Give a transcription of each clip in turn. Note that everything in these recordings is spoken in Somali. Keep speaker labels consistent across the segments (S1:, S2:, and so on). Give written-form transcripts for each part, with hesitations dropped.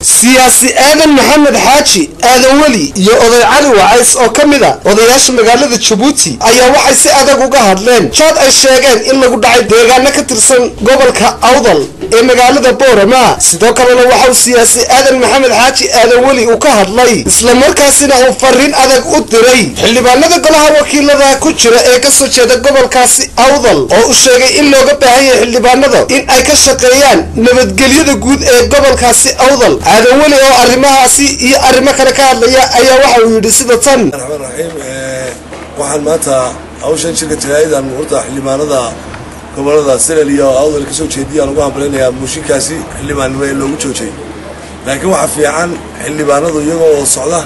S1: siyaasi aadan maxamed xaaji aadan weli iyo oday cali wacays oo ka mid ah odayaasha magaalada Jabuuti ayaa waxay si adag uga hadleen jaad ay sheegeen in lagu dhacay deegaano ka tirsan gobolka Awdal ee magaalada Boorama sidoo kalena waxa uu siyaasi aadan maxamed xaaji aadan weli uu ka hadlay isla markaasina uu fariin adag u diray xildhibaanada golaha wakiilada ku jira ee ka soo jeeda gobolkaasi Awdal oo uu sheegay in looga baahan yahay xildhibaanada in ay ka shaqeeyaan nabadgelyada guud ee gobolkaasi Awdal aadan weli oo arrimahaasi iyo arrimo kale ka hadlaya ayaa waxa uu yiri sida tan
S2: waxaan maanta hawshan shirka tilaayada murta xildhibaanada gobolada Sanaag iyo Awdal ka soo jeediyaan ugu hambaleynayaa mushkilaasi xildhibaanada loogu joojay laakiin waxa fiican xildhibaanadu iyagoo socda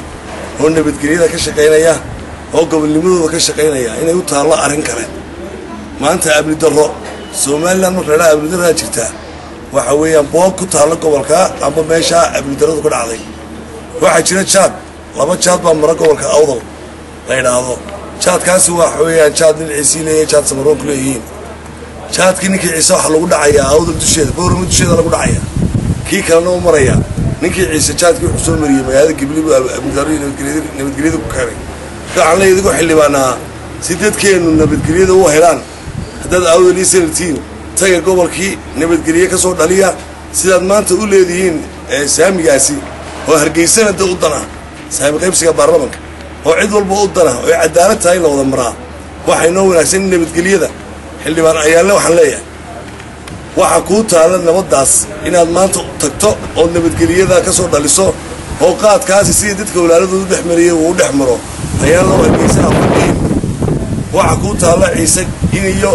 S2: oo nabadgelyada ka shaqeynaya oo gobolnimadooda ka shaqeynaya inay u taalo arrin kale maanta abni darro Soomaaliland marka la abni darro jirta waxa weeyaan boog ku taalo gobolka amba meesha abni darradu ka dhacday waxa jira jaad laba jaad baa mara gobolka Awdal la yiraahdo jaadkaasi waxa weeyaan jaad dhinaciisiinaya jaad samaroon ku leeyihiin jaadkii ninkii ciise waxa lagu dhacayaa Awdal dusheeda Boorama dusheeda lagu dhacayaa kii kalena u maraya ninkii ciise jaadkii wuxuu soo mariyay magaalada Gibilib abni darro nabadgelyada ku keenay waxaan leeyahay idigu xildhibaanaa si dadkeenu nabadgelyada u helaan haddaad Awdal iyo Sanaag taga gobolkii nabadgelyo ka soo dhaliya sidaad maanta u leedihiin saamigaasi oo Hargeysana dad u dana saami qaybsiga baarlamaanka oo cid walba u dana oo cadaalad tahay la wada maraa waxay noo wanaagsan nabadgelyada xildhibaan ayaale waxaan leeyahay waxa ku taala nabadaas inaad maanta tagto oo nabadgelyada ka soo dhaliso oo qaadkaasi si dadka walaaladoodu dhexmariyay uu dhexmaro ayaa loo Hargeysana fadhiin waxa ku taala ciise iyo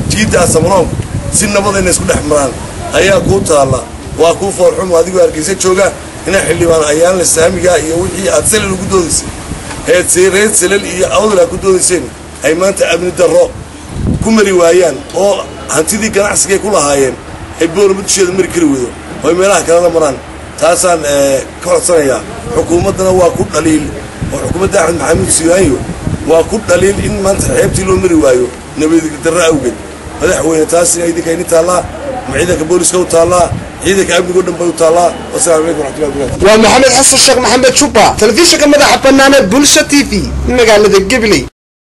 S2: jiida samaroon si nabadayna isku dhexmaraan ayaa ku taala waa ku farxum adigu Hargeysa jooga ina xildhibaan ayaan la saamiga iyo wixii aad salil ugu doodisay heed sireed salil iyo Awdal ku doodiseen ay maanta abni darro ku mari waayaan oo hantidii ganacsiga ku lahaayeen ay Boorama dusheeda mari kari wado oo meelaha kale la maraan taasaan ka codsanaya xukuumadana waa ku dhaliil oo xukuumadda Axmed Maxamed Siiyaayo waa ku dhaliil in maanta xeebtii loo mari waayo nabadgelyada darro awgeed madaxweyne taasi ay idinka taala ciidanka booliska u taala ciidanka amniga dhanba u taala wassalaamu alaykum warahmatullahi wabarakatuh
S1: waa maxamed xasan sheekh maxamed Juba telefishinka madaxa banaanee Bulsha TV magaalada Gibiley.